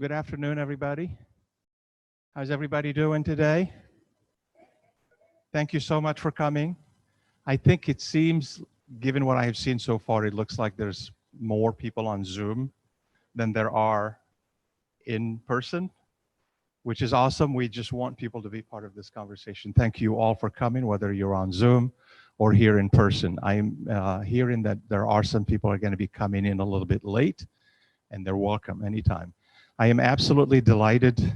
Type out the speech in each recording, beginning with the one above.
Good afternoon, everybody. How's everybody doing today? Thank you so much for coming. I think it seems, given what I have seen so far, it looks like there's more people on Zoom than there are in person, which is awesome. We just want people to be part of this conversation. Thank you all for coming, whether you're on Zoom or here in person. I'm hearing that there are some people are going to be coming in a little bit late, and they're welcome anytime. I am absolutely delighted.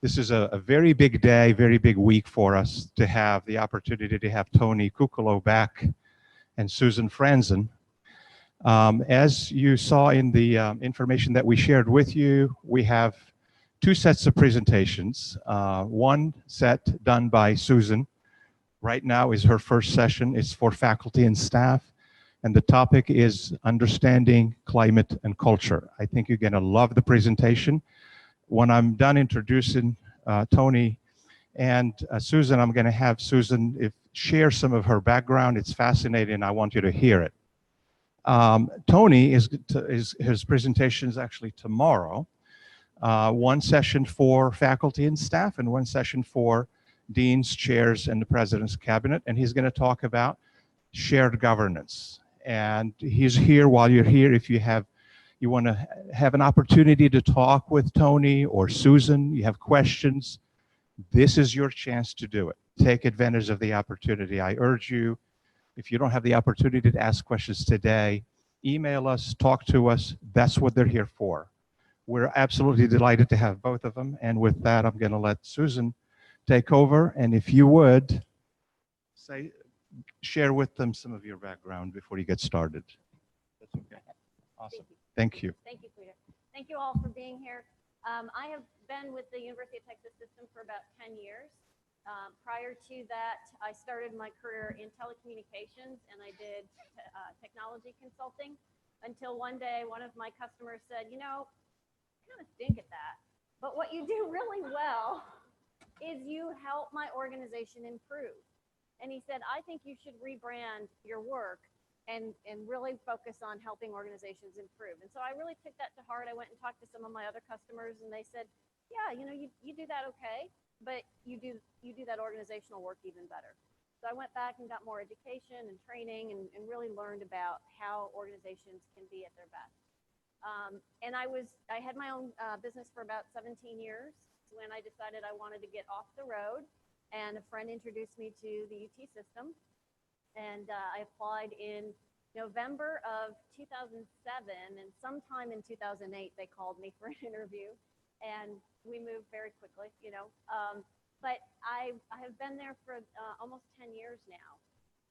This is a very big day, very big week for us to have the opportunity to have Tony Cuccolo back and Susan Franzen. As you saw in the information that we shared with you, we have two sets of presentations. One set done by Susan. Right now is her first session. It's for faculty and staff. And the topic is understanding climate and culture. I think you're going to love the presentation. When I'm done introducing Tony and Susan, I'm going to have Susan share some of her background. It's fascinating. I want you to hear it. Tony his presentation is actually tomorrow. One session for faculty and staff and one session for deans, chairs, and the president's cabinet. And he's going to talk about shared governance. And he's here while you're here. If you want to have an opportunity to talk with Tony or Susan, you have questions, this is your chance to do it. Take advantage of the opportunity. I urge you, if you don't have the opportunity to ask questions today, email us, talk to us. That's what they're here for. We're absolutely delighted to have both of them. And with that, I'm going to let Susan take over. And if you would, share with them some of your background before you get started. That's okay. Awesome. Thank you. Thank you, Peter. Thank you all for being here. I have been with the University of Texas System for about 10 years. Prior to that, I started my career in telecommunications and I did technology consulting until one day one of my customers said, you know, I kind of stink at that, but what you do really well is you help my organization improve. And he said, I think you should rebrand your work and really focus on helping organizations improve. And so I really took that to heart. I went and talked to some of my other customers and they said, yeah, you know, you do that okay, but you do that organizational work even better. So I went back and got more education and training and really learned about how organizations can be at their best. And I had my own business for about 17 years when I decided I wanted to get off the road. And a friend introduced me to the UT system. And I applied in November of 2007. And sometime in 2008, they called me for an interview. And we moved very quickly, you know. But I have been there for almost 10 years now.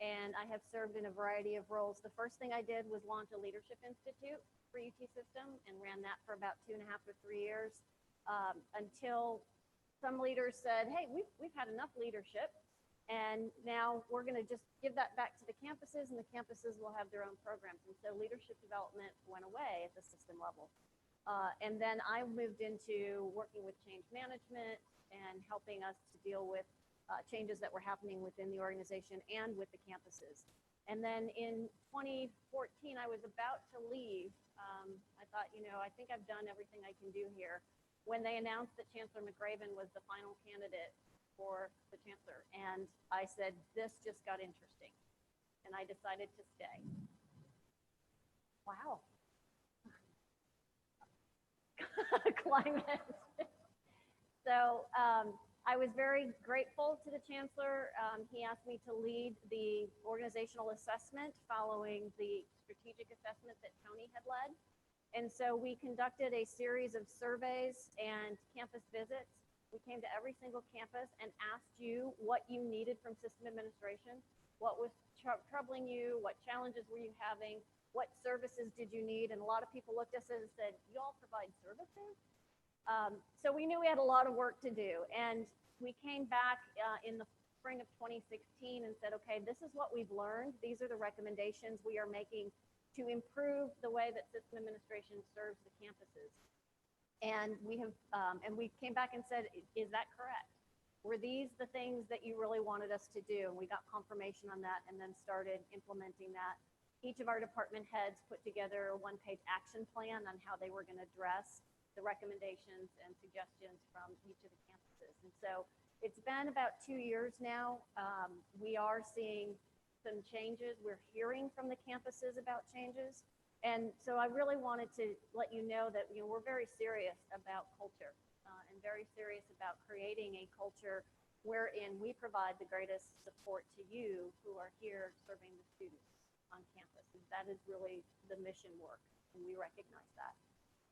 And I have served in a variety of roles. The first thing I did was launch a leadership institute for UT system and ran that for about 2.5 or 3 years until some leaders said, hey, we've had enough leadership, and now we're going to just give that back to the campuses, and the campuses will have their own programs. And so leadership development went away at the system level. And then I moved into working with change management and helping us to deal with changes that were happening within the organization and with the campuses. And then in 2014, I was about to leave. I thought, you know, I think I've done everything I can do here, when they announced that Chancellor McRaven was the final candidate for the chancellor. And I said, this just got interesting. And I decided to stay. Wow. Climate. So I was very grateful to the chancellor. He asked me to lead the organizational assessment following the strategic assessment that Tony had led. And so we conducted a series of surveys and campus visits. We came to every single campus and asked you what you needed from system administration, what was troubling you, what challenges were you having, what services did you need? And a lot of people looked at us and said, you all provide services? So we knew we had a lot of work to do. And we came back in the spring of 2016 and said, okay, this is what we've learned. These are the recommendations we are making to improve the way that system administration serves the campuses. And we came back and said, is that correct? Were these the things that you really wanted us to do? And we got confirmation on that and then started implementing that. Each of our department heads put together a one-page action plan on how they were going to address the recommendations and suggestions from each of the campuses. And so it's been about 2 years now. We are seeing some changes. We're hearing from the campuses about changes. And so I really wanted to let you know that we're very serious about culture and very serious about creating a culture wherein we provide the greatest support to you who are here serving the students on campus. And that is really the mission work, and we recognize that.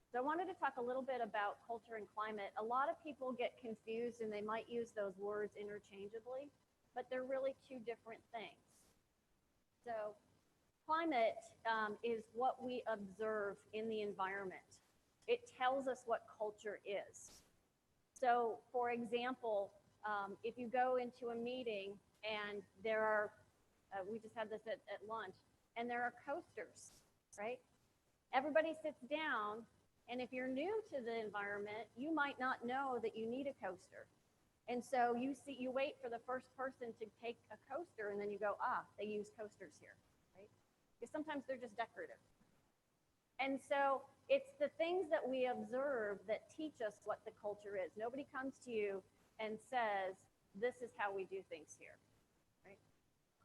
So I wanted to talk a little bit about culture and climate. A lot of people get confused and they might use those words interchangeably, but they're really two different things. So climate is what we observe in the environment. It tells us what culture is. So for example, if you go into a meeting and there are, we just had this at lunch, and there are coasters, right? Everybody sits down, and if you're new to the environment, you might not know that you need a coaster. And so you wait for the first person to take a coaster, and then you go, they use coasters here, right? Because sometimes they're just decorative. And so it's the things that we observe that teach us what the culture is. Nobody comes to you and says, this is how we do things here, right?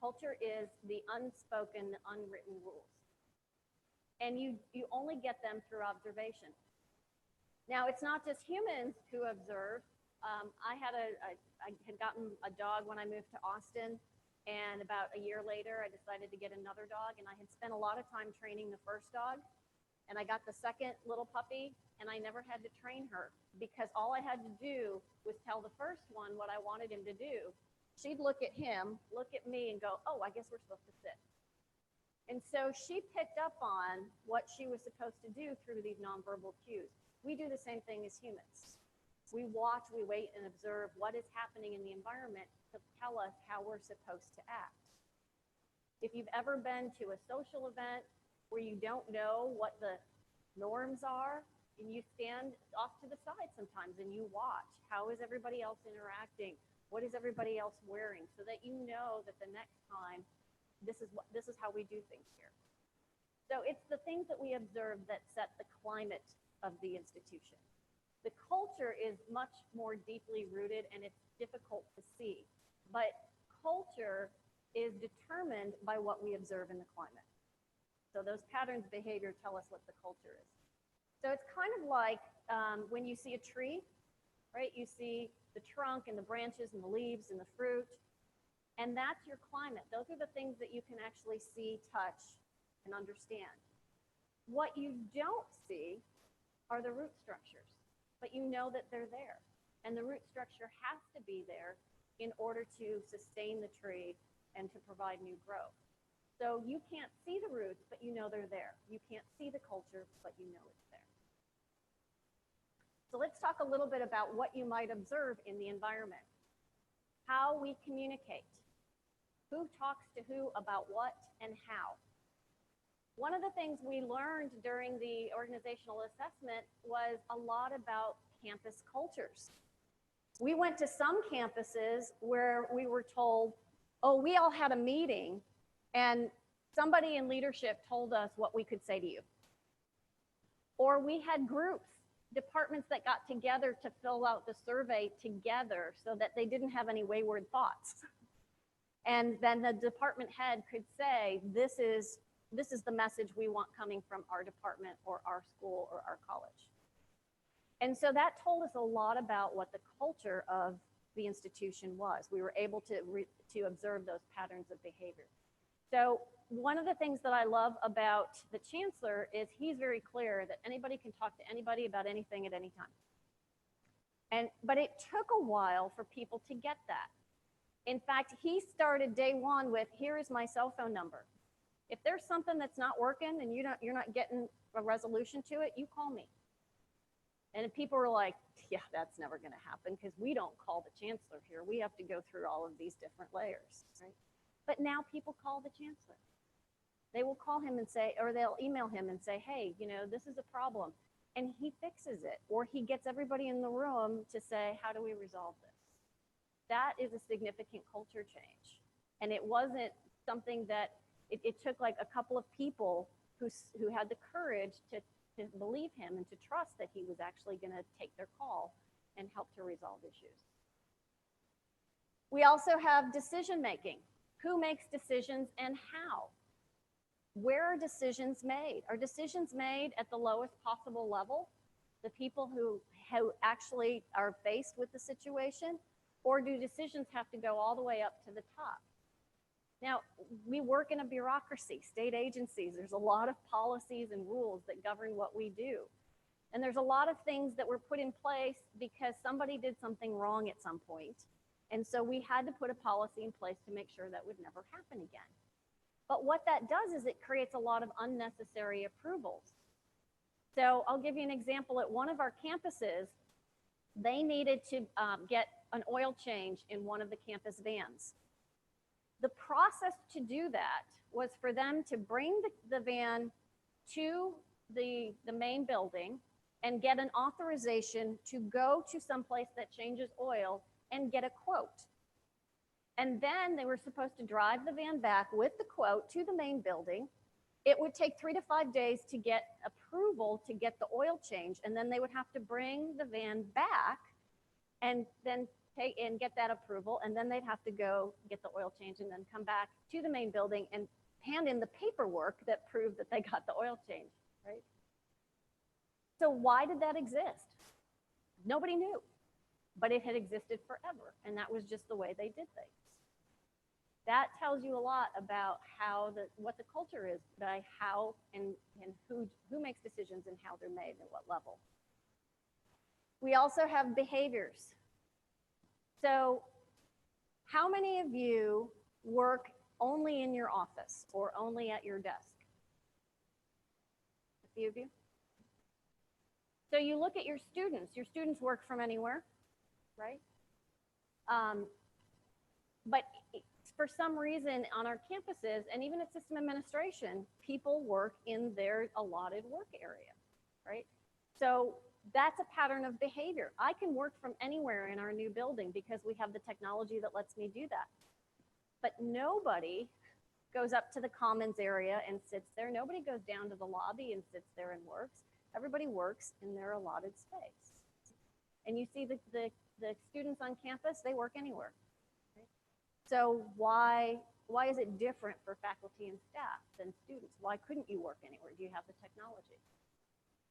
Culture is the unspoken, unwritten rules. And you only get them through observation. Now, it's not just humans who observe. I had gotten a dog when I moved to Austin, and about a year later, I decided to get another dog, and I had spent a lot of time training the first dog, and I got the second little puppy, and I never had to train her because all I had to do was tell the first one what I wanted him to do. She'd look at him, look at me, and go, oh, I guess we're supposed to sit. And so she picked up on what she was supposed to do through these nonverbal cues. We do the same thing as humans. We watch, we wait, and observe what is happening in the environment to tell us how we're supposed to act. If you've ever been to a social event where you don't know what the norms are, and you stand off to the side sometimes and you watch, how is everybody else interacting? What is everybody else wearing? So that you know that the next time, this is how we do things here. So it's the things that we observe that set the climate of the institution. The culture is much more deeply rooted and it's difficult to see, but culture is determined by what we observe in the climate. So those patterns of behavior tell us what the culture is. So it's kind of like when you see a tree, right? You see the trunk and the branches and the leaves and the fruit. And that's your climate. Those are the things that you can actually see, touch, and understand. What you don't see are the root structures, but you know that they're there. And the root structure has to be there in order to sustain the tree and to provide new growth. So you can't see the roots, but you know they're there. You can't see the culture, but you know it's there. So let's talk a little bit about what you might observe in the environment. How we communicate. Who talks to who about what and how. One of the things we learned during the organizational assessment was a lot about campus cultures. We went to some campuses where we were told, oh, we all had a meeting and somebody in leadership told us what we could say to you. Or we had groups, departments that got together to fill out the survey together so that they didn't have any wayward thoughts. And then the department head could say, this is the message we want coming from our department or our school or our college. And so that told us a lot about what the culture of the institution was. We were able to observe those patterns of behavior. So one of the things that I love about the chancellor is he's very clear that anybody can talk to anybody about anything at any time. But it took a while for people to get that. In fact, he started day one with, here is my cell phone number. If there's something that's not working and you're not getting a resolution to it, you call me. And people were like, yeah, that's never going to happen because we don't call the chancellor here. We have to go through all of these different layers, right? But now people call the chancellor. They will call him and say, or they'll email him and say, hey, this is a problem. And he fixes it, or he gets everybody in the room to say, how do we resolve this? That is a significant culture change. And it wasn't something that, it took like a couple of people who had the courage to to believe him and to trust that he was actually going to take their call and help to resolve issues. We also have decision making. Who makes decisions and how? Where are decisions made? Are decisions made at the lowest possible level? The people who actually are faced with the situation? Or do decisions have to go all the way up to the top? Now, we work in a bureaucracy, state agencies. There's a lot of policies and rules that govern what we do. And there's a lot of things that were put in place because somebody did something wrong at some point. And so we had to put a policy in place to make sure that would never happen again. But what that does is it creates a lot of unnecessary approvals. So I'll give you an example. At one of our campuses, they needed to get an oil change in one of the campus vans. The process to do that was for them to bring the van to the main building and get an authorization to go to someplace that changes oil and get a quote. And then they were supposed to drive the van back with the quote to the main building. It would take 3 to 5 days to get approval to get the oil change. And then they would have to bring the van back and then take and get that approval. And then they'd have to go get the oil change and then come back to the main building and hand in the paperwork that proved that they got the oil change, right? So why did that exist? Nobody knew, but it had existed forever. And that was just the way they did things. That tells you a lot about what the culture is, by how and who makes decisions and how they're made and what level. We also have behaviors. So how many of you work only in your office or only at your desk? A few of you? So you look at your students. Your students work from anywhere, right? But for some reason on our campuses and even at system administration, people work in their allotted work area, right? So that's a pattern of behavior. I can work from anywhere in our new building because we have the technology that lets me do that. But nobody goes up to the commons area and sits there. Nobody goes down to the lobby and sits there and works. Everybody works in their allotted space. And you see the students on campus, they work anywhere. So why is it different for faculty and staff than students? Why couldn't you work anywhere? Do you have the technology?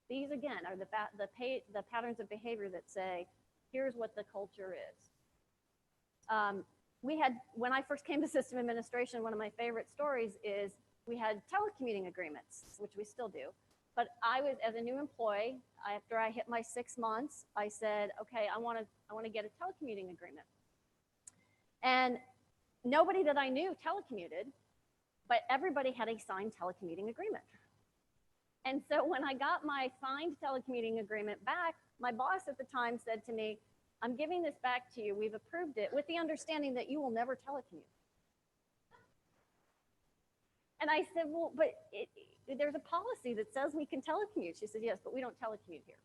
These, again, are the patterns of behavior that say, here's what the culture is. When I first came to system administration, one of my favorite stories is we had telecommuting agreements, which we still do. But I was, as a new employee, after I hit my 6 months, I said, okay, I want to get a telecommuting agreement. And nobody that I knew telecommuted, but everybody had a signed telecommuting agreement. And so when I got my signed telecommuting agreement back, my boss at the time said to me, I'm giving this back to you. We've approved it with the understanding that you will never telecommute. And I said, well, but there's a policy that says we can telecommute. She said, yes, but we don't telecommute here.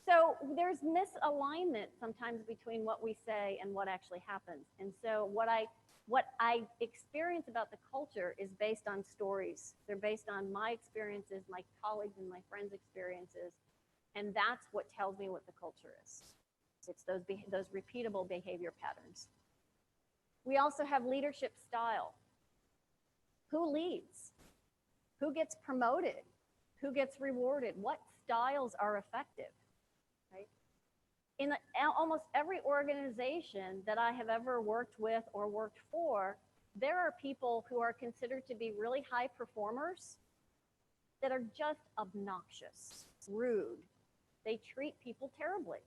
So there's misalignment sometimes between what we say and what actually happens. And so what I experience about the culture is based on stories. They're based on my experiences, my colleagues and my friends' experiences. And that's what tells me what the culture is. It's those repeatable behavior patterns. We also have leadership style. Who leads? Who gets promoted? Who gets rewarded? What styles are effective? Right? In almost every organization that I have ever worked with or worked for, there are people who are considered to be really high performers that are just obnoxious, rude. They treat people terribly.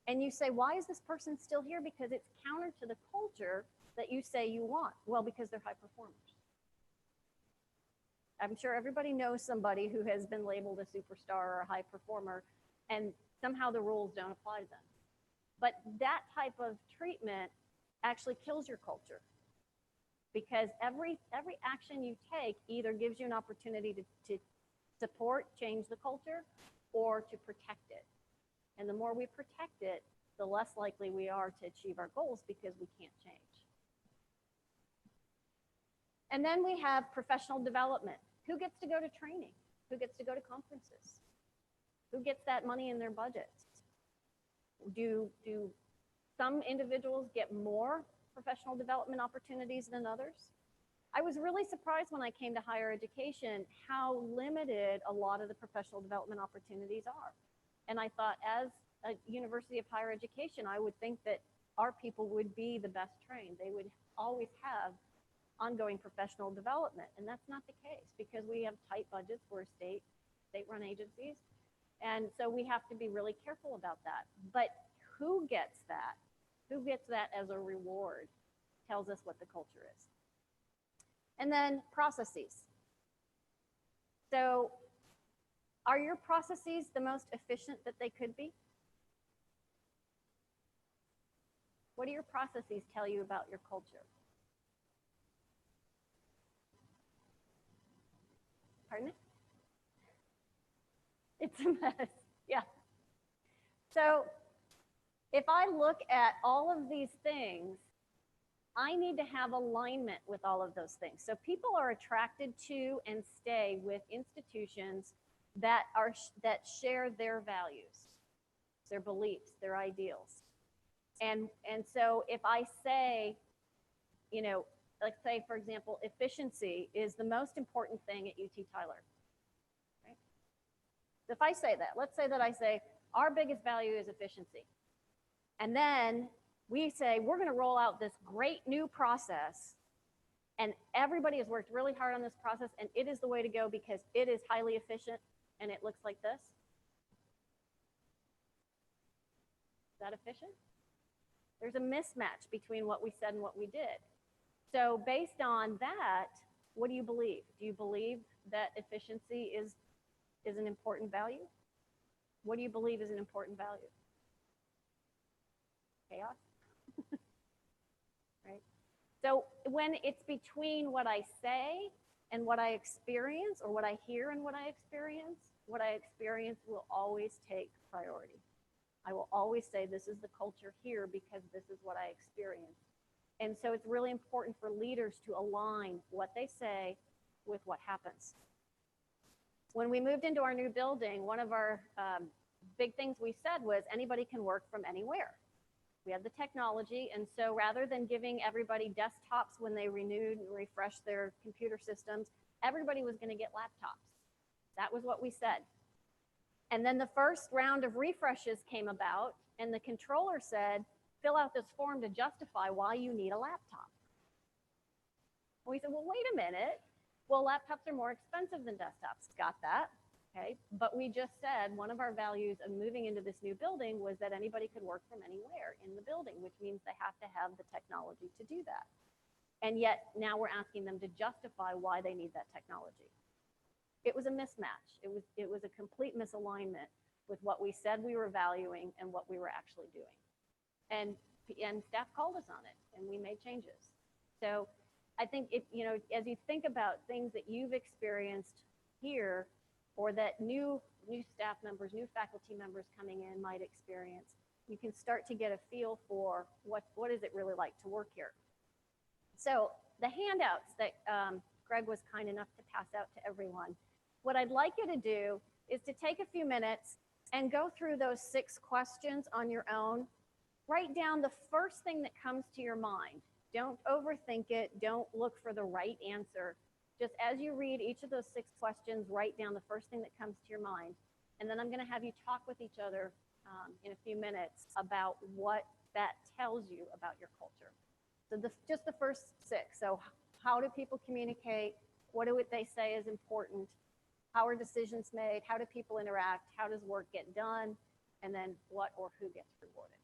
And you say, why is this person still here? Because it's counter to the culture that you say you want. Well, because they're high performers. I'm sure everybody knows somebody who has been labeled a superstar or a high performer, and somehow the rules don't apply to them. But that type of treatment actually kills your culture, because every action you take either gives you an opportunity to support, change the culture, or to protect it. And the more we protect it, the less likely we are to achieve our goals because we can't change. And then we have professional development. Who gets to go to training? Who gets to go to conferences? Who gets that money in their budgets? Do some individuals get more professional development opportunities than others? I was really surprised when I came to higher education how limited a lot of the professional development opportunities are. And I thought, as a university of higher education, I would think that our people would be the best trained. They would always have ongoing professional development. And that's not the case because we have tight budgets. We're state-run agencies. And so we have to be really careful about that. But who gets that? Who gets that as a reward tells us what the culture is. And then processes. So are your processes the most efficient that they could be? What do your processes tell you about your culture? Pardon me? It's a mess, yeah. So if I look at all of these things, I need to have alignment with all of those things. So people are attracted to and stay with institutions that share their values, their beliefs, their ideals. And so if I say, you know, like say, for example, efficiency is the most important thing at UT Tyler. Right? So if I say that, let's say that I say, our biggest value is efficiency. And then we say, we're going to roll out this great new process. And everybody has worked really hard on this process. And it is the way to go because it is highly efficient. And it looks like this. Is that efficient? There's a mismatch between what we said and what we did. So based on that, what do you believe? Do you believe that efficiency is an important value? What do you believe is an important value? Chaos? Right? So when it's between what I say and what I experience, or what I hear and what I experience will always take priority. I will always say this is the culture here because this is what I experience. And so it's really important for leaders to align what they say with what happens. When we moved into our new building, one of our big things we said was anybody can work from anywhere. We had the technology, and so rather than giving everybody desktops when they renewed and refreshed their computer systems, everybody was going to get laptops. That was what we said. And then the first round of refreshes came about, and the controller said, fill out this form to justify why you need a laptop. We said, well, wait a minute. Well, laptops are more expensive than desktops. Got that. Okay. But we just said one of our values of moving into this new building was that anybody could work from anywhere in the building, which means they have to have the technology to do that. And yet now we're asking them to justify why they need that technology. It was a mismatch. It was a complete misalignment with what we said we were valuing and what we were actually doing. And staff called us on it, and we made changes. So I think as you think about things that you've experienced here, or that new staff members, new faculty members coming in might experience, you can start to get a feel for what is it really like to work here. So the handouts that Greg was kind enough to pass out to everyone, what I'd like you to do is to take a few minutes and go through those 6 questions on your own. Write down the first thing that comes to your mind. Don't overthink it. Don't look for the right answer. Just as you read each of those 6 questions, write down the first thing that comes to your mind. And then I'm going to have you talk with each other in a few minutes about what that tells you about your culture. So just the first 6. So how do people communicate? What do they say is important? How are decisions made? How do people interact? How does work get done? And then what or who gets rewarded?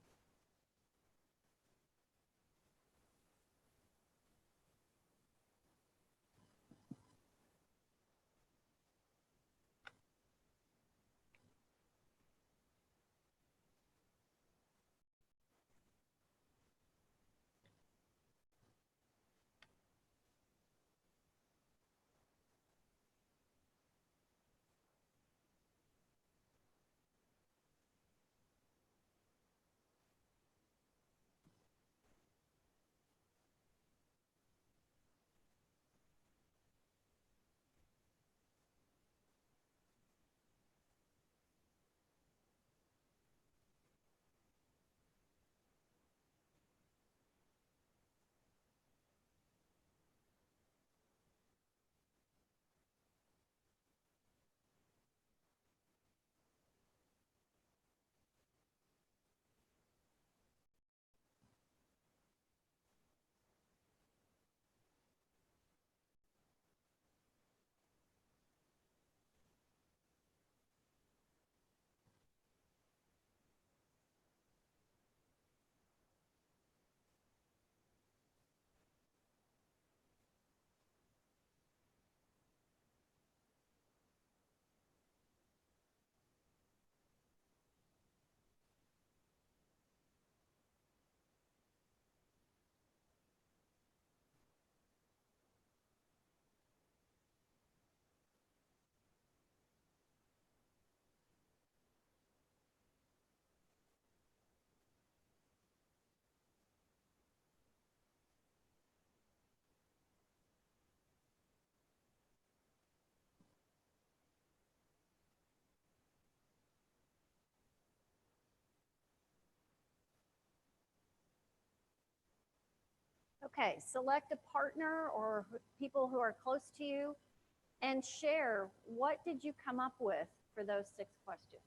Okay, select a partner or people who are close to you and share what did you come up with for those 6 questions.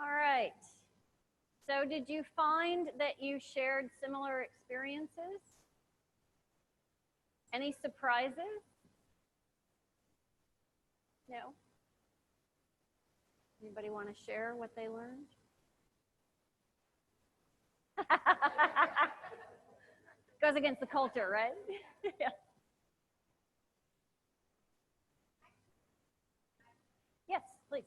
All right. So did you find that you shared similar experiences? Any surprises? No? Anybody want to share what they learned? Goes against the culture, right? Yeah. Yes, please.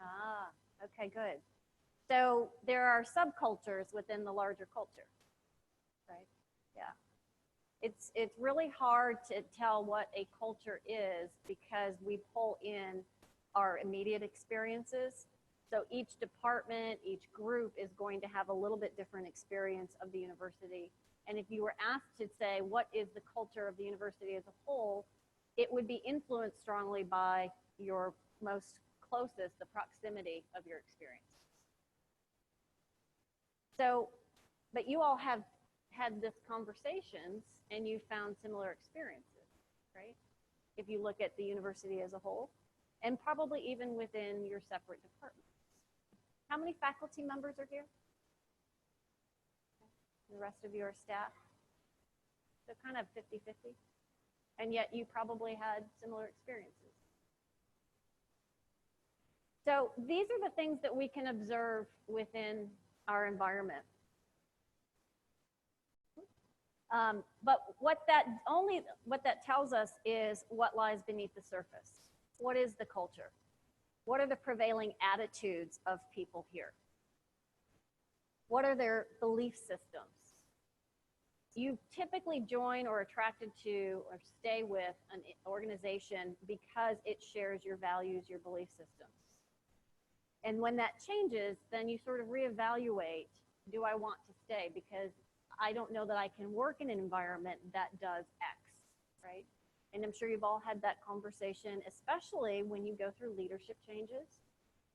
Ah, okay, good. So there are subcultures within the larger culture, right? Yeah. It's really hard to tell what a culture is because we pull in our immediate experiences. So each department, each group is going to have a little bit different experience of the university. And if you were asked to say, what is the culture of the university as a whole, it would be influenced strongly by your most closest, the proximity of your experience. So, but you all have had this conversations and you found similar experiences, right? If you look at the university as a whole, and probably even within your separate departments. How many faculty members are here? The rest of you are staff? So kind of 50-50. And yet you probably had similar experiences. So these are the things that we can observe within our environment. But what that tells us is what lies beneath the surface. What is the culture? What are the prevailing attitudes of people here? What are their belief systems? You typically join or are attracted to or stay with an organization because it shares your values, your belief systems. And when that changes, then you sort of reevaluate, do I want to stay? Because I don't know that I can work in an environment that does X, right? And I'm sure you've all had that conversation, especially when you go through leadership changes,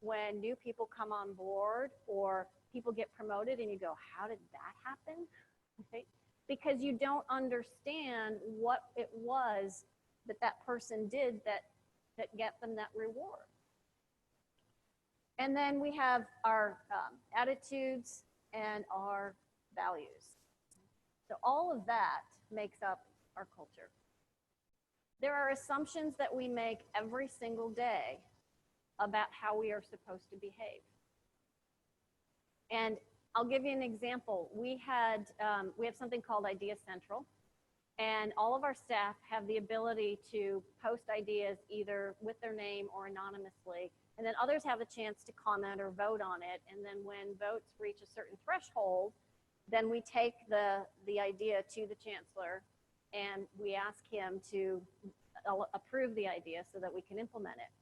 when new people come on board or people get promoted and you go, how did that happen? Okay? Because you don't understand what it was that that person did that get them that reward. And then we have our attitudes and our values. So all of that makes up our culture. There are assumptions that we make every single day about how we are supposed to behave. And I'll give you an example. We have something called Idea Central, and all of our staff have the ability to post ideas either with their name or anonymously, and then others have a chance to comment or vote on it. And then when votes reach a certain threshold, then we take the idea to the chancellor and we ask him to approve the idea so that we can implement it.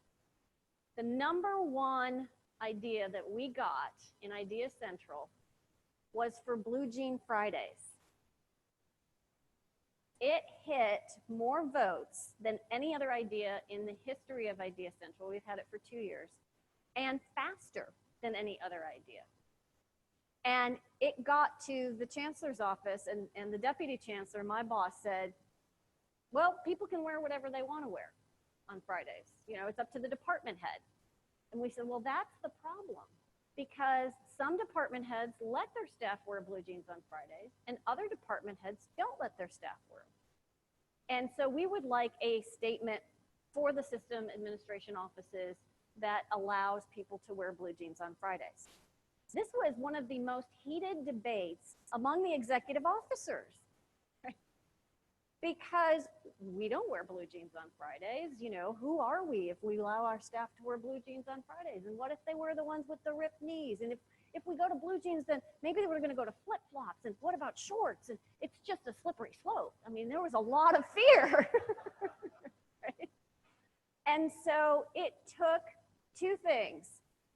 The number one idea that we got in Idea Central was for Blue Jean Fridays. It hit more votes than any other idea in the history of Idea Central. We've had it for 2 years, and faster than any other idea. And it got to the chancellor's office, and the deputy chancellor, my boss, said, well, people can wear whatever they want to wear on Fridays. You know, it's up to the department head. And we said, well, that's the problem, because some department heads let their staff wear blue jeans on Fridays, and other department heads don't let their staff wear them. And so we would like a statement for the system administration offices that allows people to wear blue jeans on Fridays. This was one of the most heated debates among the executive officers, right? Because we don't wear blue jeans on Fridays. You know, who are we if we allow our staff to wear blue jeans on Fridays? And what if they wear the ones with the ripped knees? And if we go to blue jeans, then maybe we're going to go to flip-flops. And what about shorts? And it's just a slippery slope. I mean, there was a lot of fear. Right? And so it took two things.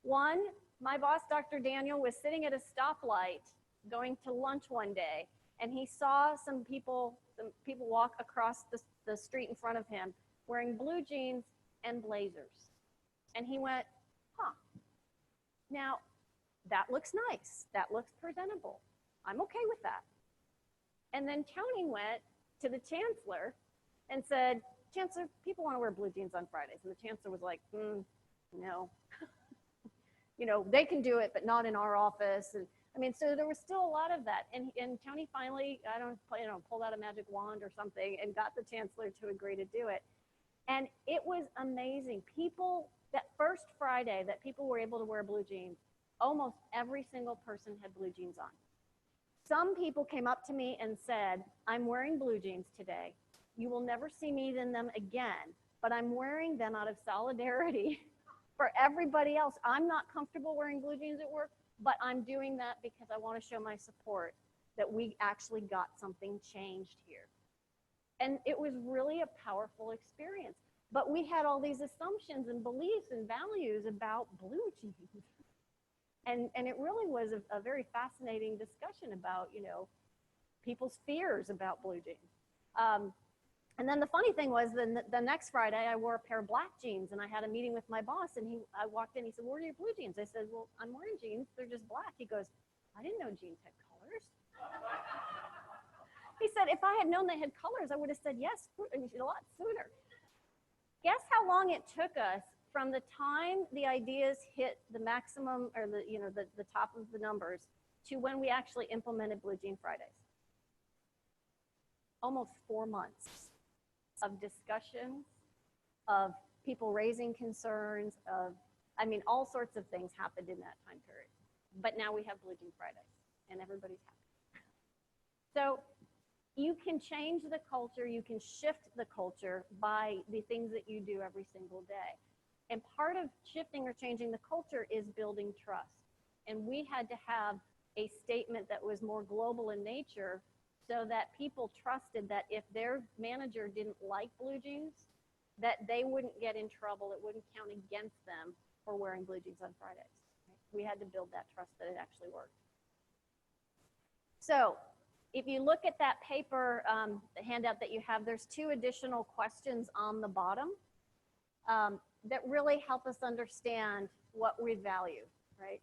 One, my boss, Dr. Daniel, was sitting at a stoplight going to lunch one day, and he saw some people walk across the street in front of him wearing blue jeans and blazers. And he went, huh, now that looks nice. That looks presentable. I'm okay with that. And then Tony went to the chancellor and said, Chancellor, people want to wear blue jeans on Fridays. And the chancellor was like, no. You know, they can do it, but not in our office. And I mean, so there was still a lot of that. And Tony finally, pulled out a magic wand or something and got the chancellor to agree to do it. And it was amazing. People, that first Friday that people were able to wear blue jeans, almost every single person had blue jeans on. Some people came up to me and said, I'm wearing blue jeans today. You will never see me in them again, but I'm wearing them out of solidarity for everybody else. I'm not comfortable wearing blue jeans at work, but I'm doing that because I want to show my support that we actually got something changed here. And it was really a powerful experience. But we had all these assumptions and beliefs and values about blue jeans. And it really was a very fascinating discussion about, you know, people's fears about blue jeans. And then the funny thing was the next Friday I wore a pair of black jeans and I had a meeting with my boss and I walked in, he said, "Where are your blue jeans?" I said, "Well, I'm wearing jeans, they're just black." He goes, "I didn't know jeans had colors." He said, "If I had known they had colors, I would have said yes a lot sooner." Guess how long it took us from the time the ideas hit the maximum or the top of the numbers to when we actually implemented Blue Jean Fridays? Almost 4 months of discussions, of people raising concerns, all sorts of things happened in that time period. But now we have Blue Jean Fridays and everybody's happy. So you can change the culture, you can shift the culture by the things that you do every single day. And part of shifting or changing the culture is building trust. And we had to have a statement that was more global in nature so that people trusted that if their manager didn't like blue jeans, that they wouldn't get in trouble, it wouldn't count against them for wearing blue jeans on Fridays. We had to build that trust that it actually worked. So if you look at that paper, the handout that you have, there's 2 additional questions on the bottom that really help us understand what we value, right?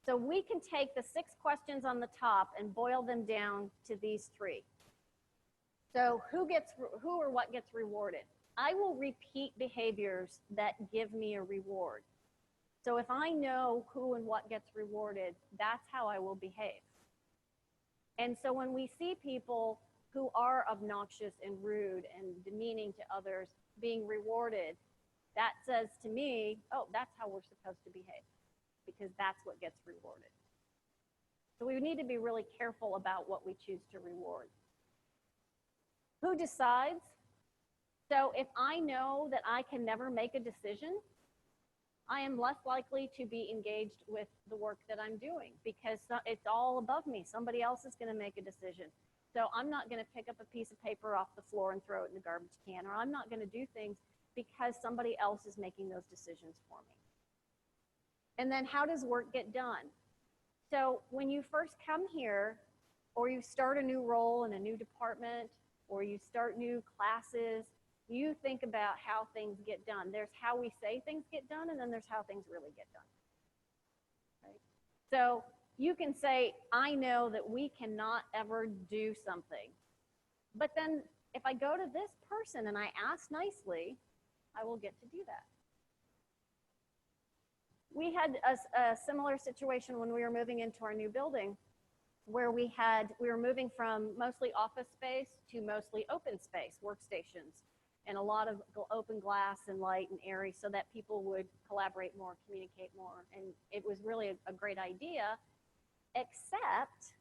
So we can take the 6 questions on the top and boil them down to these 3. So who or what gets rewarded? I will repeat behaviors that give me a reward. So if I know who and what gets rewarded, that's how I will behave. And so when we see people who are obnoxious and rude and demeaning to others being rewarded, that says to me, oh, that's how we're supposed to behave, because that's what gets rewarded. So we need to be really careful about what we choose to reward. Who decides? So if I know that I can never make a decision, I am less likely to be engaged with the work that I'm doing because it's all above me. Somebody else is going to make a decision. So I'm not going to pick up a piece of paper off the floor and throw it in the garbage can, or I'm not going to do things because somebody else is making those decisions for me. And then how does work get done? So when you first come here, or you start a new role in a new department, or you start new classes, you think about how things get done. There's how we say things get done, and then there's how things really get done. Right? So you can say, I know that we cannot ever do something. But then if I go to this person and I ask nicely, I will get to do that. We had a similar situation when we were moving into our new building, where we were moving from mostly office space to mostly open space, workstations, and a lot of open glass and light and airy so that people would collaborate more, communicate more. And it was really a great idea, except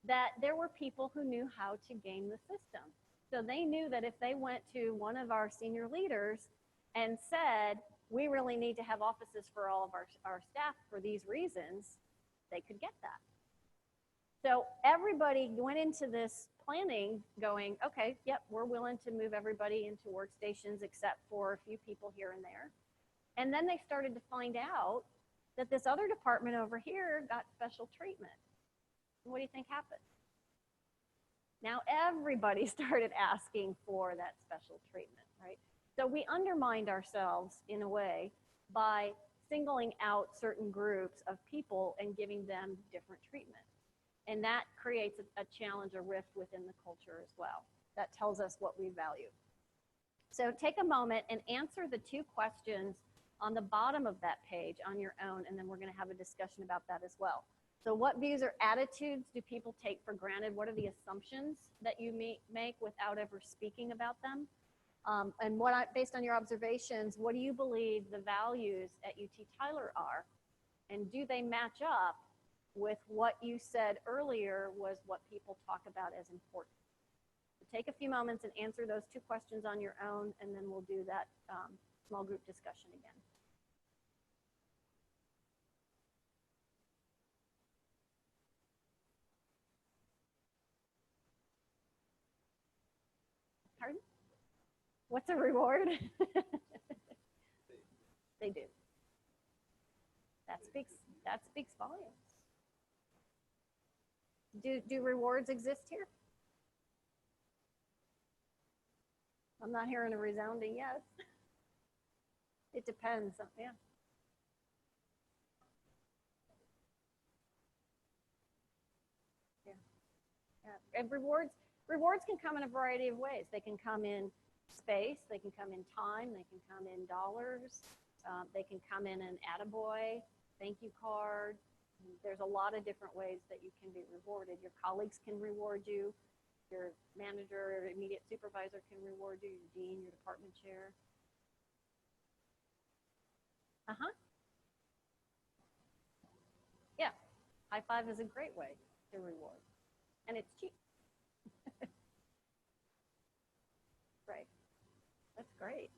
that there were people who knew how to game the system. So they knew that if they went to one of our senior leaders and said, we really need to have offices for all of our staff for these reasons, they could get that. So everybody went into this planning going, okay, yep, we're willing to move everybody into workstations except for a few people here and there. And then they started to find out that this other department over here got special treatment. And what do you think happened? Now everybody started asking for that special treatment, right? So we undermined ourselves in a way by singling out certain groups of people and giving them different treatment. And that creates a challenge, a rift within the culture as well. That tells us what we value. So take a moment and answer the 2 questions on the bottom of that page on your own, and then we're going to have a discussion about that as well. So what views or attitudes do people take for granted? What are the assumptions that you make without ever speaking about them? And based on your observations, what do you believe the values at UT Tyler are? And do they match up with what you said earlier was what people talk about as important? So take a few moments and answer those 2 questions on your own, and then we'll do that small group discussion again. Pardon? What's a reward? They do. That speaks volumes. Do rewards exist here? I'm not hearing a resounding yes. It depends. Yeah. Yeah. Yeah. And rewards can come in a variety of ways. They can come in space, they can come in time, they can come in dollars, they can come in an attaboy, thank you card. There's a lot of different ways that you can be rewarded. Your colleagues can reward you. Your manager or immediate supervisor can reward you. Your dean, your department chair. Uh-huh. Yeah. High five is a great way to reward. And it's cheap. Right. That's great.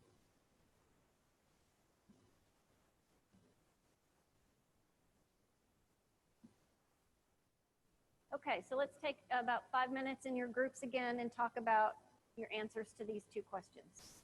Okay, so let's take about 5 minutes in your groups again and talk about your answers to these two questions.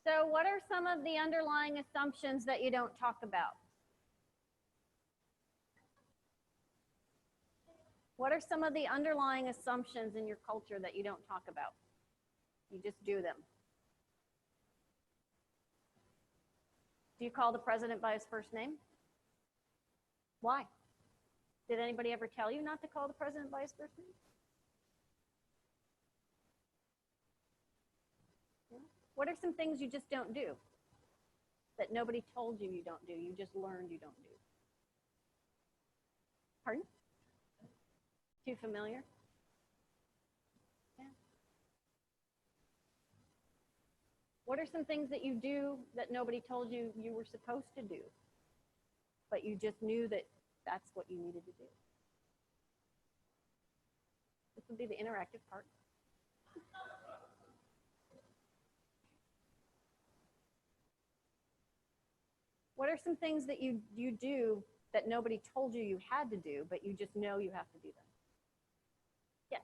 So what are some of the underlying assumptions that you don't talk about? What are some of the underlying assumptions in your culture that you don't talk about? You just do them. Do you call the president by his first name? Why? Did anybody ever tell you not to call the president by his first name? What are some things you just don't do that nobody told you you don't do? You just learned you don't do. Pardon? Too familiar? Yeah. What are some things that you do that nobody told you you were supposed to do, but you just knew that that's what you needed to do? This would be the interactive part. What are some things that you do that nobody told you you had to do, but you just know you have to do them? Yes.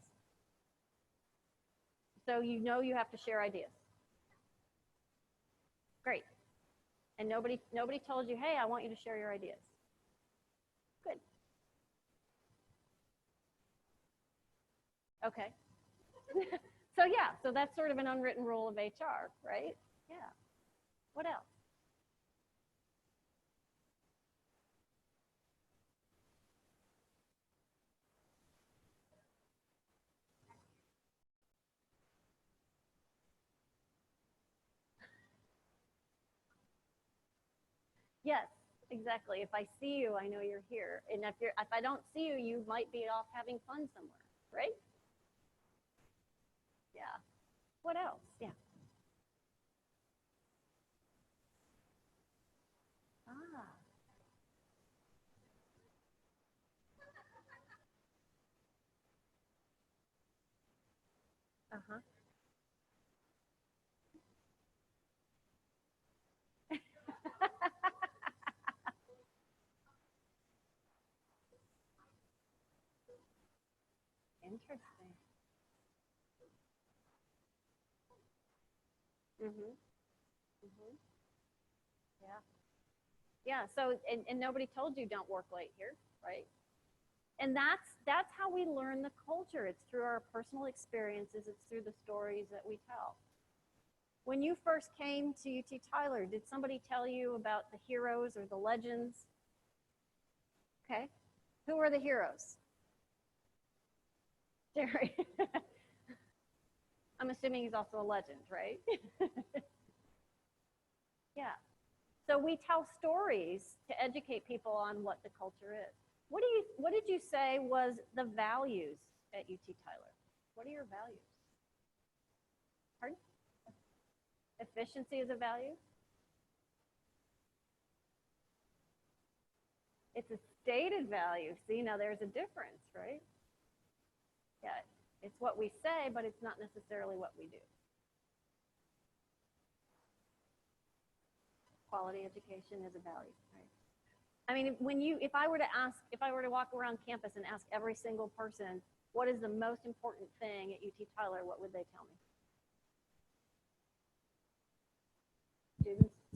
So you know you have to share ideas. Great. And nobody told you, hey, I want you to share your ideas. Good. Okay. So yeah, so that's sort of an unwritten rule of HR, right? Yeah. What else? Yes, exactly. If I see you, I know you're here. And if I don't see you, you might be off having fun somewhere, right? Yeah. What else? Yeah. Ah. Uh-huh. Interesting. Mhm. Mhm. Yeah. Yeah. So and nobody told you don't work late here, right? And that's how we learn the culture. It's through our personal experiences. It's through the stories that we tell. When you first came to UT Tyler, did somebody tell you about the heroes or the legends? Okay. Who are the heroes? Jerry. I'm assuming he's also a legend, right? Yeah. So we tell stories to educate people on what the culture is. What did you say was the values at UT Tyler? What are your values? Pardon? Efficiency is a value? It's a stated value. See, now there's a difference, right? Yeah, it's what we say, but it's not necessarily what we do. Quality education is a value, right? I mean, if I were to walk around campus and ask every single person, what is the most important thing at UT Tyler, what would they tell me?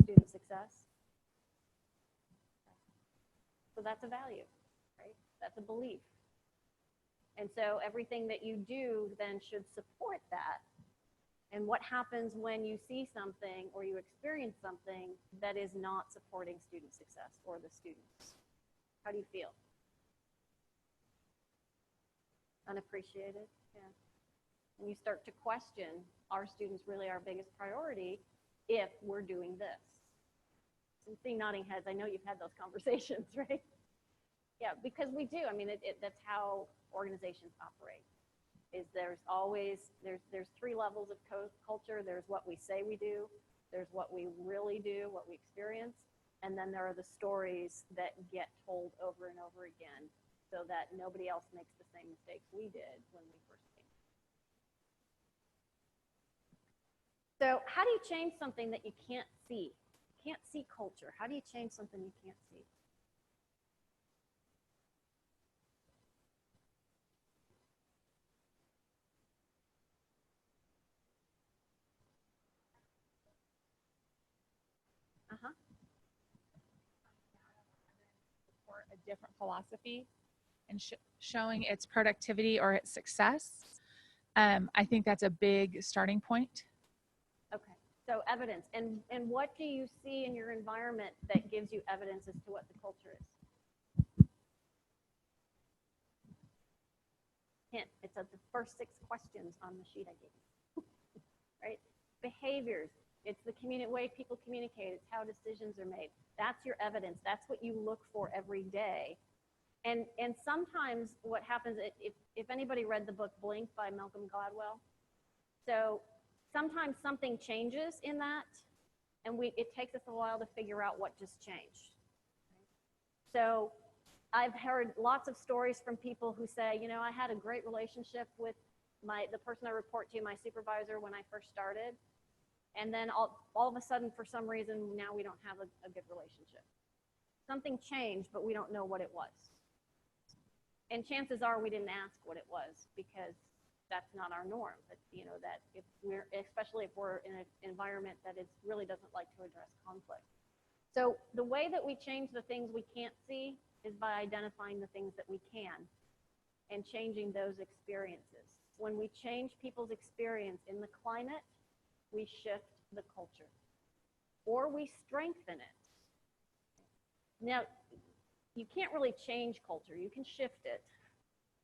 Student success. So that's a value, right? That's a belief. And so everything that you do then should support that. And what happens when you see something or you experience something that is not supporting student success or the students? How do you feel? Unappreciated? Yeah. And you start to question, are students really our biggest priority if we're doing this? And see nodding heads, I know you've had those conversations, right? Yeah, because we do. I mean, that's how organizations operate. Is there's three levels of culture. There's what we say we do, there's what we really do, what we experience, and then there are the stories that get told over and over again so that nobody else makes the same mistakes we did when we first came. So how do you change something that you can't see? You can't see culture. How do you change something you can't see? different philosophy and showing its productivity or its success. I think that's a big starting point. Okay, so evidence. And what do you see in your environment that gives you evidence as to what the culture is? Hint, it's at the first 6 questions on the sheet I gave you. Right? Behaviors. It's the way people communicate. It's how decisions are made. That's your evidence. That's what you look for every day. And sometimes what happens, if anybody read the book Blink by Malcolm Gladwell, so sometimes something changes in that, and it takes us a while to figure out what just changed. So I've heard lots of stories from people who say, you know, I had a great relationship with the person I report to, my supervisor, when I first started. And then all of a sudden, for some reason, now we don't have a good relationship. Something changed, but we don't know what it was. And chances are we didn't ask what it was, because that's not our norm. But, you know, that especially if we're in an environment that really doesn't like to address conflict. So the way that we change the things we can't see is by identifying the things that we can and changing those experiences. When we change people's experience in the climate, we shift the culture, or we strengthen it. Now, you can't really change culture. You can shift it,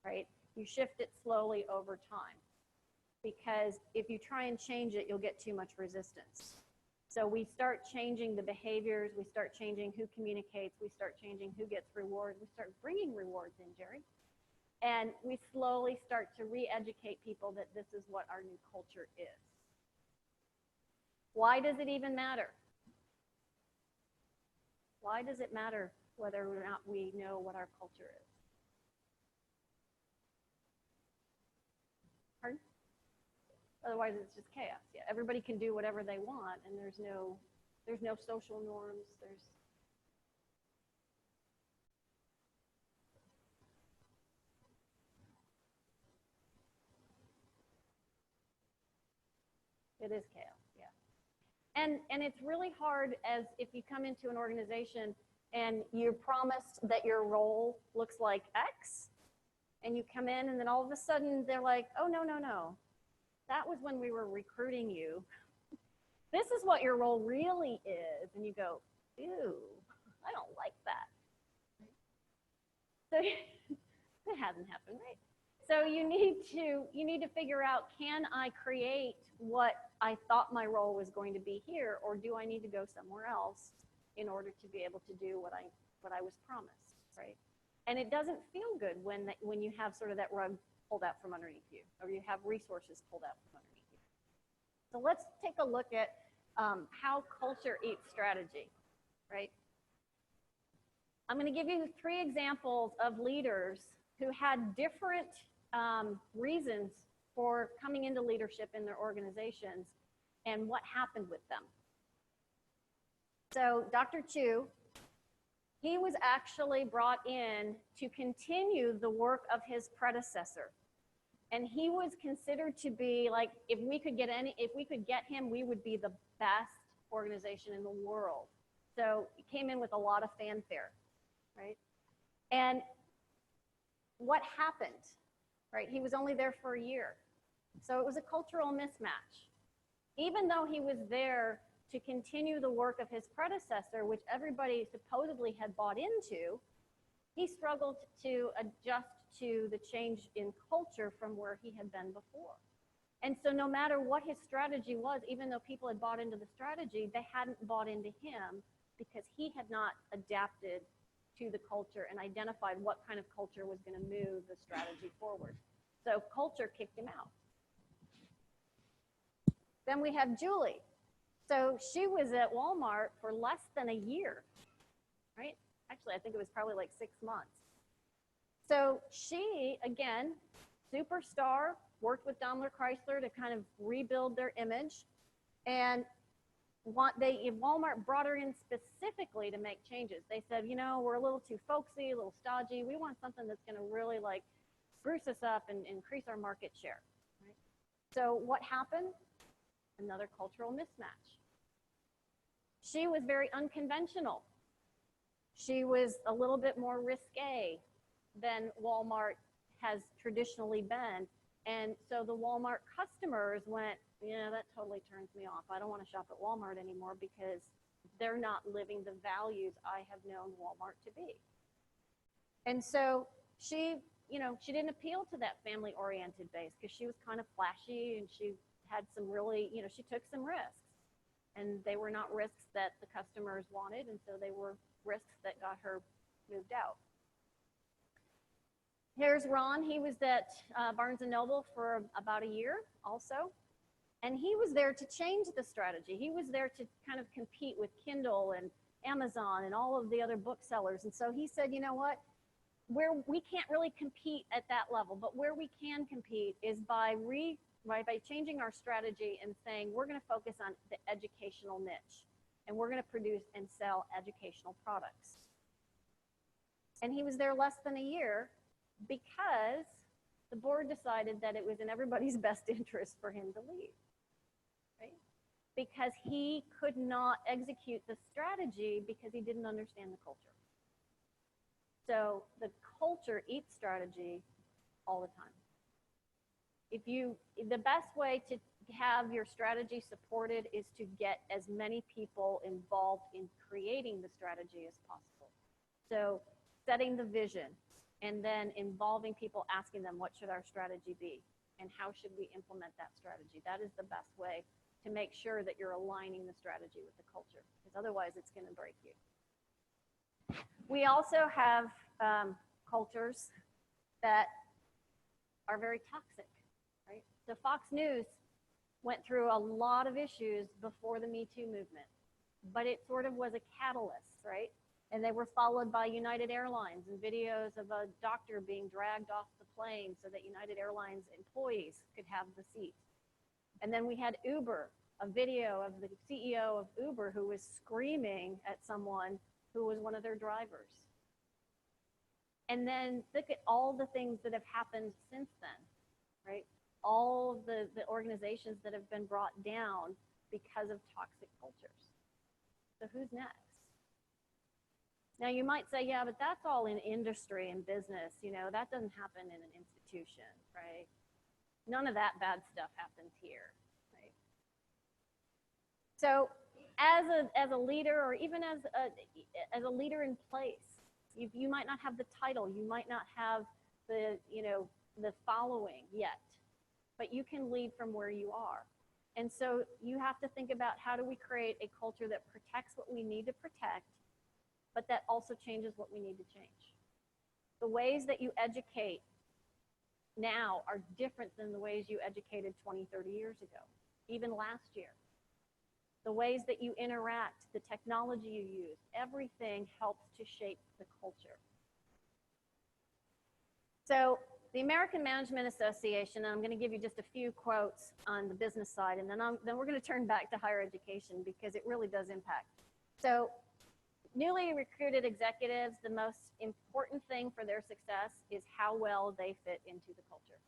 right? You shift it slowly over time, because if you try and change it, you'll get too much resistance. So we start changing the behaviors. We start changing who communicates. We start changing who gets rewards. We start bringing rewards in, Jerry. And we slowly start to re-educate people that this is what our new culture is. Why does it even matter? Why does it matter whether or not we know what our culture is? Pardon? Otherwise, it's just chaos. Yeah, everybody can do whatever they want, and there's no social norms. It is chaos, yeah. And it's really hard as if you come into an organization and you're promised that your role looks like X, and you come in and then all of a sudden they're like, oh, no, no, no. That was when we were recruiting you. This is what your role really is. And you go, ew, I don't like that. So it hasn't happened, right? So you need to figure out, can I create what I thought my role was going to be here, or do I need to go somewhere else in order to be able to do what I was promised, right? And it doesn't feel good when you have sort of that rug pulled out from underneath you, or you have resources pulled out from underneath you. So let's take a look at how culture eats strategy, right? I'm going to give you 3 examples of leaders who had different reasons for coming into leadership in their organizations and what happened with them. So Dr. Chu, he was actually brought in to continue the work of his predecessor. And he was considered to be like, if we could get him, we would be the best organization in the world. So he came in with a lot of fanfare, right? And what happened, right? He was only there for a year. So it was a cultural mismatch. Even though he was there to continue the work of his predecessor, which everybody supposedly had bought into, he struggled to adjust to the change in culture from where he had been before. And so no matter what his strategy was, even though people had bought into the strategy, they hadn't bought into him because he had not adapted to the culture and identified what kind of culture was going to move the strategy forward. So culture kicked him out. Then we have Julie. So she was at Walmart for less than a year, right? Actually, I think it was probably like 6 months. So she, again, superstar, worked with Daimler Chrysler to kind of rebuild their image. And Walmart brought her in specifically to make changes. They said, you know, we're a little too folksy, a little stodgy. We want something that's going to really like spruce us up and increase our market share. Right? So what happened? Another cultural mismatch. She was very unconventional. She was a little bit more risque than Walmart has traditionally been. And so the Walmart customers went, yeah, that totally turns me off. I don't want to shop at Walmart anymore because they're not living the values I have known Walmart to be. And so she, she didn't appeal to that family-oriented base because she was kind of flashy and she had some really, she took some risks. And they were not risks that the customers wanted, and so they were risks that got her moved out. Here's Ron. He was at Barnes & Noble for about a year also. And he was there to change the strategy. He was there to kind of compete with Kindle and Amazon and all of the other booksellers. And so he said, you know what? Where we can't really compete at that level, but where we can compete is by changing our strategy and saying we're going to focus on the educational niche and we're going to produce and sell educational products. And he was there less than a year because the board decided that it was in everybody's best interest for him to leave, right? Because he could not execute the strategy because he didn't understand the culture. So the culture eats strategy all the time. The best way to have your strategy supported is to get as many people involved in creating the strategy as possible. So setting the vision and then involving people, asking them, what should our strategy be? And how should we implement that strategy? That is the best way to make sure that you're aligning the strategy with the culture, because otherwise it's going to break you. We also have cultures that are very toxic. Right? So Fox News went through a lot of issues before the Me Too movement, but it sort of was a catalyst, right? And they were followed by United Airlines and videos of a doctor being dragged off the plane so that United Airlines employees could have the seat. And then we had Uber, a video of the CEO of Uber who was screaming at someone who was one of their drivers. And then look at all the things that have happened since then, right? All of the organizations that have been brought down because of toxic cultures. So who's next? Now you might say, yeah, but that's all in industry and business. That doesn't happen in an institution, right? None of that bad stuff happens here, right? So as a leader, or even as a leader in place, you might not have the title, you might not have the following yet, but you can lead from where you are. And so you have to think about, how do we create a culture that protects what we need to protect, but that also changes what we need to change. The ways that you educate now are different than the ways you educated 20, 30 years ago, even last year. The ways that you interact, the technology you use, everything helps to shape the culture. So the American Management Association, and I'm going to give you just a few quotes on the business side, and then we're going to turn back to higher education because it really does impact. So newly recruited executives, the most important thing for their success is how well they fit into the culture.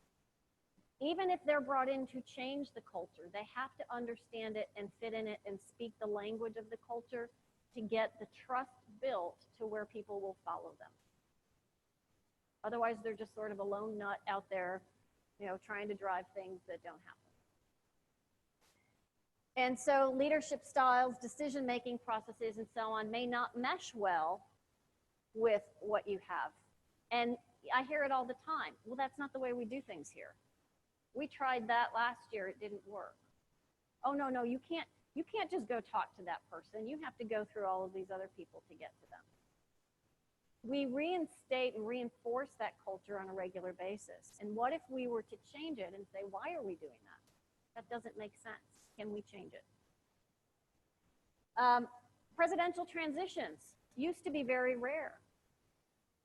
Even if they're brought in to change the culture, they have to understand it and fit in it and speak the language of the culture to get the trust built to where people will follow them. Otherwise, they're just sort of a lone nut out there, trying to drive things that don't happen. And so leadership styles, decision-making processes, and so on may not mesh well with what you have. And I hear it all the time. Well, that's not the way we do things here. We tried that last year, it didn't work. Oh, no, you can't just go talk to that person. You have to go through all of these other people to get to them. We reinstate and reinforce that culture on a regular basis. And what if we were to change it and say, why are we doing that? That doesn't make sense. Can we change it? Presidential transitions used to be very rare,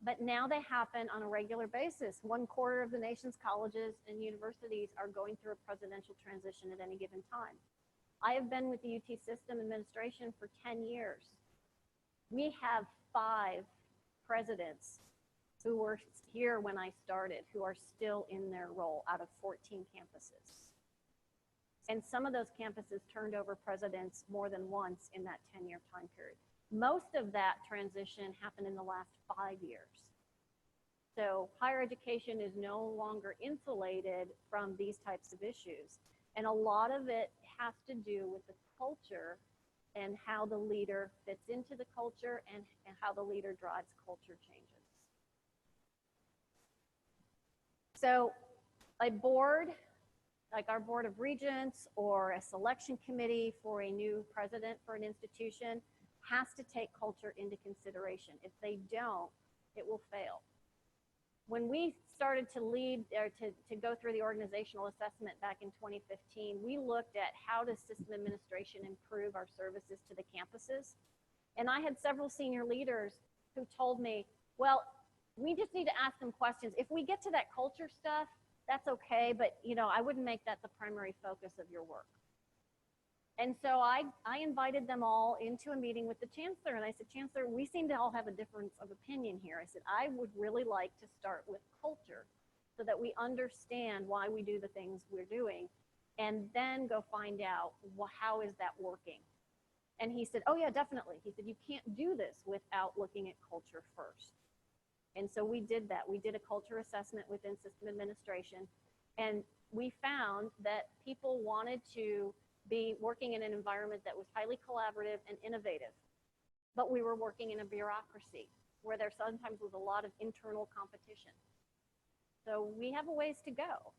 but now they happen on a regular basis. 1/4 of the nation's colleges and universities are going through a presidential transition at any given time. I have been with the UT system administration for 10 years. We have 5 presidents who were here when I started, who are still in their role out of 14 campuses. And some of those campuses turned over presidents more than once in that 10-year time period. Most of that transition happened in the last 5 years. So higher education is no longer insulated from these types of issues. And a lot of it has to do with the culture and how the leader fits into the culture and how the leader drives culture changes. So a board, like our board of regents or a selection committee for a new president for an institution, has to take culture into consideration. If they don't, it will fail. When we started to lead or to go through the organizational assessment back in 2015, we looked at how does system administration improve our services to the campuses. And I had several senior leaders who told me, well, we just need to ask them questions. If we get to that culture stuff, that's okay, but I wouldn't make that the primary focus of your work. And so I invited them all into a meeting with the chancellor, and I said, Chancellor, we seem to all have a difference of opinion here. I said, I would really like to start with culture so that we understand why we do the things we're doing, and then go find out, well, how is that working? And he said, oh yeah, definitely. He said, you can't do this without looking at culture first. And so we did that. We did a culture assessment within system administration, and we found that people wanted to be working in an environment that was highly collaborative and innovative. But we were working in a bureaucracy where there sometimes was a lot of internal competition. So we have a ways to go.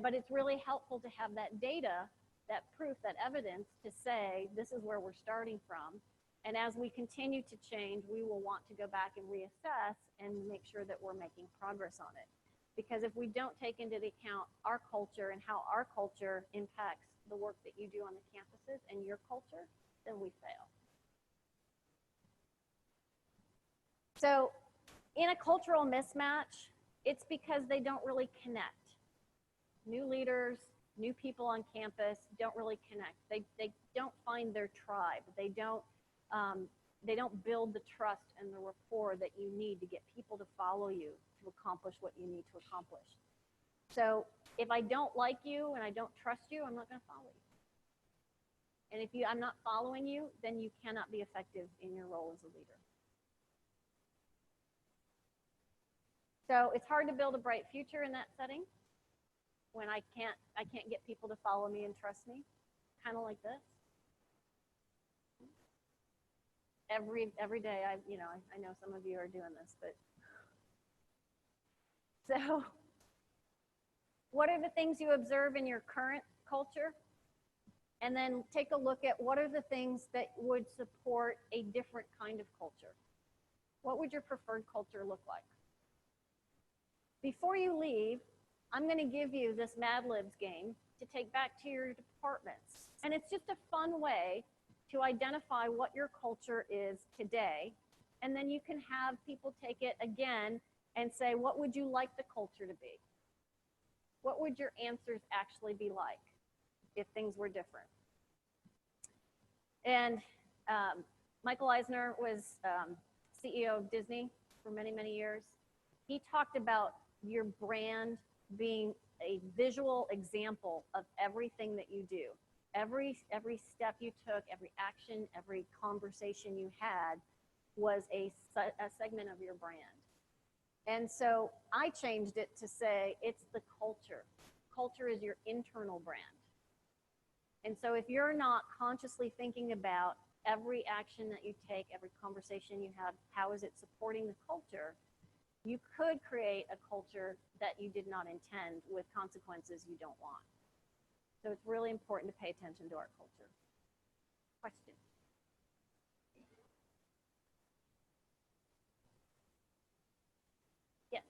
But it's really helpful to have that data, that proof, that evidence to say, this is where we're starting from. And as we continue to change, we will want to go back and reassess and make sure that we're making progress on it. Because if we don't take into account our culture and how our culture impacts the work that you do on the campuses and your culture, then we fail. So in a cultural mismatch, it's because they don't really connect. New leaders, new people on campus don't really connect. They don't find their tribe. They don't build the trust and the rapport that you need to get people to follow you to accomplish what you need to accomplish. So if I don't like you and I don't trust you, I'm not going to follow you. And if I'm not following you, then you cannot be effective in your role as a leader. So it's hard to build a bright future in that setting when I can't get people to follow me and trust me, kind of like this. Every day, I know some of you are doing this, but so what are the things you observe in your current culture? And then take a look at what are the things that would support a different kind of culture. What would your preferred culture look like? Before you leave, I'm going to give you this Mad Libs game to take back to your departments. And it's just a fun way to identify what your culture is today. And then you can have people take it again and say, what would you like the culture to be? What would your answers actually be like if things were different? And Michael Eisner was CEO of Disney for many, many years. He talked about your brand being a visual example of everything that you do. Every step you took, every action, every conversation you had was a segment of your brand. And so I changed it to say it's the culture. Culture is your internal brand. And so if you're not consciously thinking about every action that you take, every conversation you have, how is it supporting the culture, you could create a culture that you did not intend with consequences you don't want. So it's really important to pay attention to our culture. Question? Yes.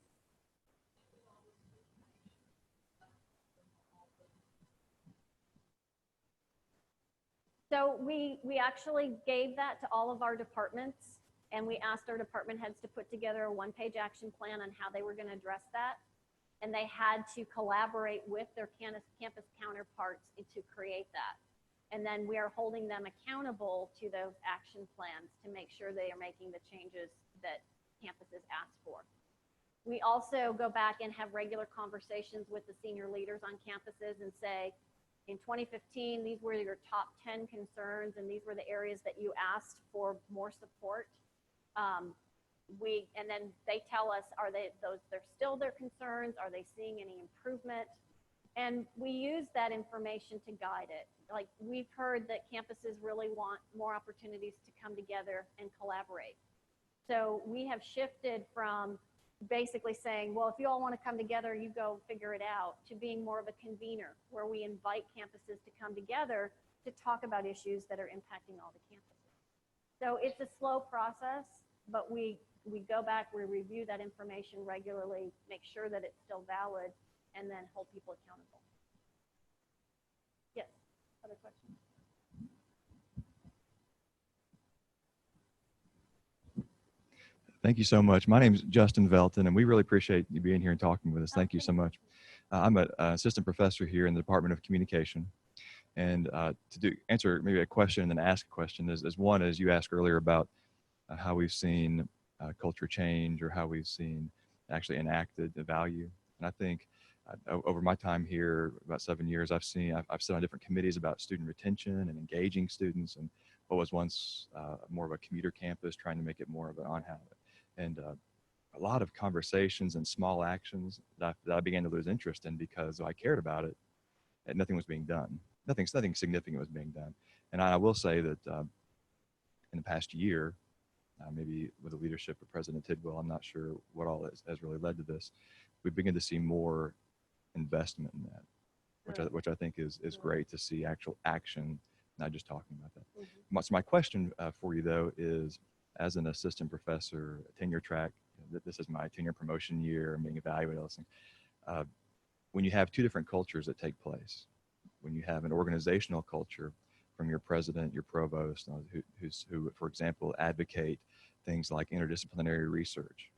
So we actually gave that to all of our departments, and we asked our department heads to put together a one-page action plan on how they were going to address that. And they had to collaborate with their campus counterparts to create that. And then we are holding them accountable to those action plans to make sure they are making the changes that campuses ask for. We also go back and have regular conversations with the senior leaders on campuses and say, In 2015, these were your top 10 concerns, and these were the areas that you asked for more support. And then they tell us, are they're still their concerns? Are they seeing any improvement? And we use that information to guide it. Like, we've heard that campuses really want more opportunities to come together and collaborate. So we have shifted from basically saying, well, if you all want to come together, you go figure it out, to being more of a convener where we invite campuses to come together to talk about issues that are impacting all the campuses. So it's a slow process, but we go back, we review that information regularly, make sure that it's still valid, and then hold people accountable. Yes, other questions? Thank you so much. My name is Justin Velton, and we really appreciate you being here and talking with us. Thank you so much. I'm an assistant professor here in the Department of Communication. And to answer maybe a question and then ask a question is one, as you asked earlier about how we've seen culture change, or how we've seen actually enacted the value. And I think over my time here, about 7 years, I've sat on different committees about student retention and engaging students, and what was once more of a commuter campus, trying to make it more of an on-habit. And a lot of conversations and small actions that I began to lose interest in because I cared about it, and nothing was being done. Nothing significant was being done. And I will say that in the past year, maybe with the leadership of President Tidwell, I'm not sure what all has really led to this, we begin to see more investment in that, which I think is great to see actual action, not just talking about that. Mm-hmm. So my question for you, though, is, as an assistant professor, tenure track, this is my tenure promotion year, I'm being evaluated, all those things. When you have two different cultures that take place, when you have an organizational culture from your president, your provost, who, for example, advocate things like interdisciplinary research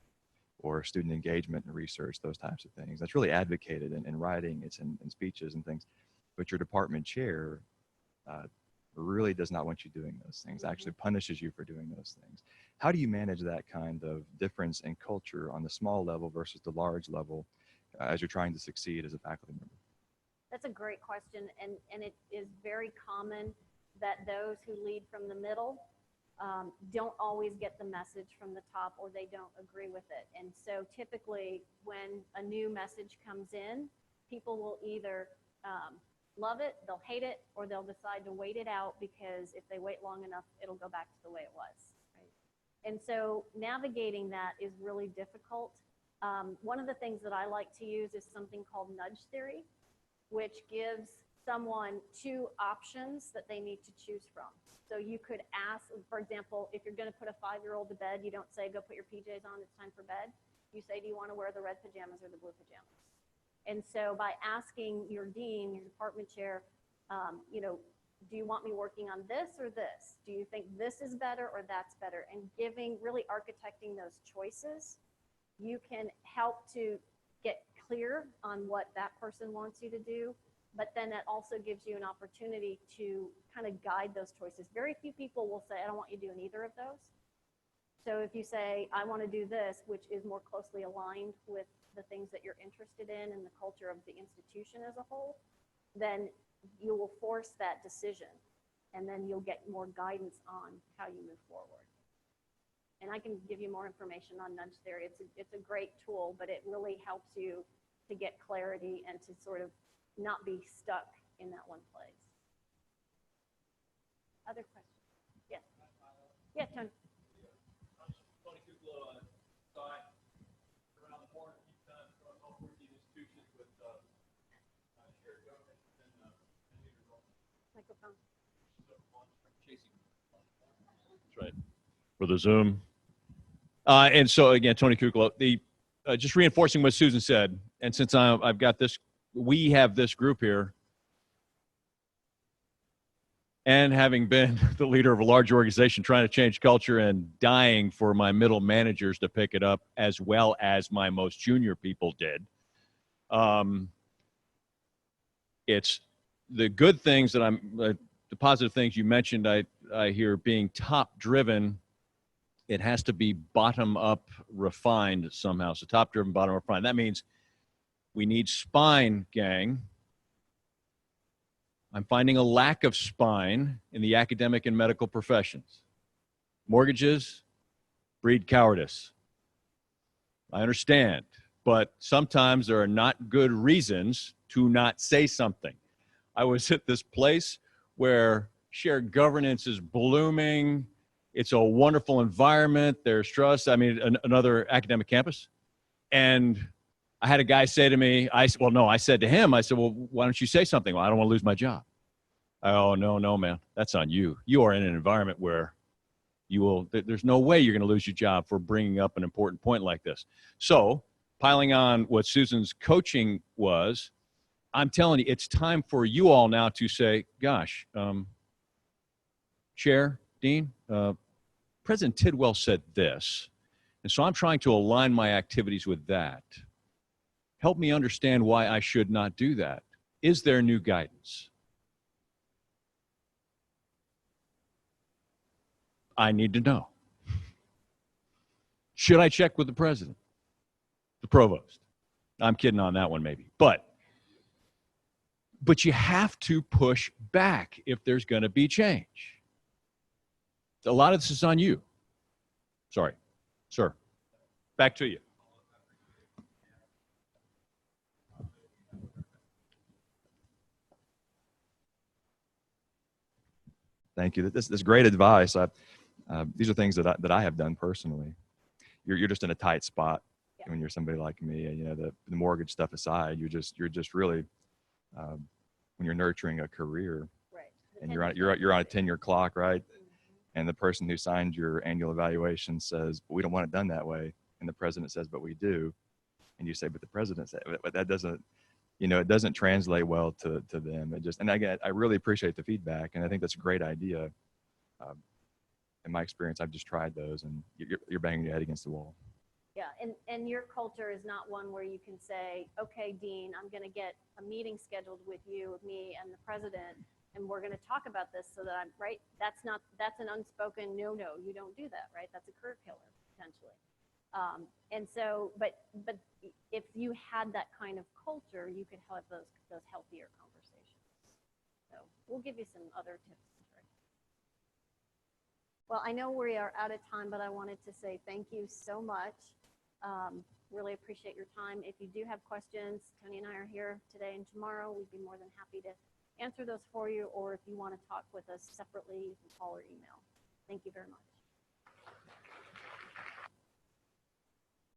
or student engagement and research, those types of things, that's really advocated in writing, it's in speeches and things, but your department chair really does not want you doing those things, actually punishes you for doing those things. How do you manage that kind of difference in culture on the small level versus the large level as you're trying to succeed as a faculty member? That's a great question, and it is very common that those who lead from the middle don't always get the message from the top, or they don't agree with it. And so typically when a new message comes in, people will either love it, they'll hate it, or they'll decide to wait it out, because if they wait long enough, it'll go back to the way it was. Right? And so navigating that is really difficult. One of the things that I like to use is something called nudge theory, which gives someone two options that they need to choose from. So you could ask, for example, if you're going to put a 5-year-old to bed, you don't say, go put your PJs on, it's time for bed. You say, do you want to wear the red pajamas or the blue pajamas? And so by asking your dean, your department chair, do you want me working on this or this? Do you think this is better or that's better? And really architecting those choices, you can help to get clear on what that person wants you to do, but then that also gives you an opportunity to kind of guide those choices. Very few people will say, I don't want you doing either of those. So if you say, I want to do this, which is more closely aligned with the things that you're interested in and the culture of the institution as a whole, then you will force that decision, and then you'll get more guidance on how you move forward. And I can give you more information on nudge theory. It's a great tool, but it really helps you to get clarity and to sort of not be stuck in that one place. Other questions? Yes. Yeah, Tony. Tony Kuklo, around the horn a few times across all 14 institutions with shared government and leader. Microphone. That's right. For the Zoom. And so again, Tony Kuklo, just reinforcing what Susan said, and since I've got this, we have this group here, and having been the leader of a large organization trying to change culture and dying for my middle managers to pick it up as well as my most junior people did, it's the good things that the positive things you mentioned, I hear being top driven. It has to be bottom up refined somehow. So top driven, bottom up refined. That means we need spine gang I'm finding a lack of spine in the academic and medical professions. Mortgages breed cowardice. I understand, but sometimes there are not good reasons to not say something. I was at this place where shared governance is blooming. It's a wonderful environment. There's trust. I mean, another academic campus. And I had a guy say to me, I said to him, I said, well, why don't you say something? Well, I don't want to lose my job. Oh, no, man, that's on you. You are in an environment where there's no way you're going to lose your job for bringing up an important point like this. So piling on what Susan's coaching was, I'm telling you, it's time for you all now to say, gosh, Chair, Dean, President Tidwell said this, and so I'm trying to align my activities with that. Help me understand why I should not do that. Is there new guidance? I need to know. Should I check with the president, the provost? I'm kidding on that one maybe, but you have to push back if there's going to be change. A lot of this is on you. Sorry, sir. Back to you. Thank you. This is great advice. These are things that I have done personally. You're just in a tight spot when you're somebody like me. You know, the mortgage stuff aside, you're just really when you're nurturing a career, Right. and you're on a 10-year clock, right? And the person who signed your annual evaluation says, "We don't want it done that way," and the president says, "But we do," and you say, "But the president said," but that doesn't, it doesn't translate well to them. And again, I really appreciate the feedback, and I think that's a great idea. In my experience, I've just tried those, and you're banging your head against the wall. Yeah, and your culture is not one where you can say, okay, Dean, I'm going to get a meeting scheduled with you, me, and the president, and we're going to talk about this so that I'm right. That's an unspoken no, you don't do that, right? That's a career killer potentially. And so, but if you had that kind of culture, you could have those healthier conversations. So we'll give you some other tips. Well, I know we are out of time, but I wanted to say thank you so much. Really appreciate your time. If you do have questions, Tony and I are here today and tomorrow. We'd be more than happy to answer those for you, or if you want to talk with us separately, you can call or email. Thank you very much.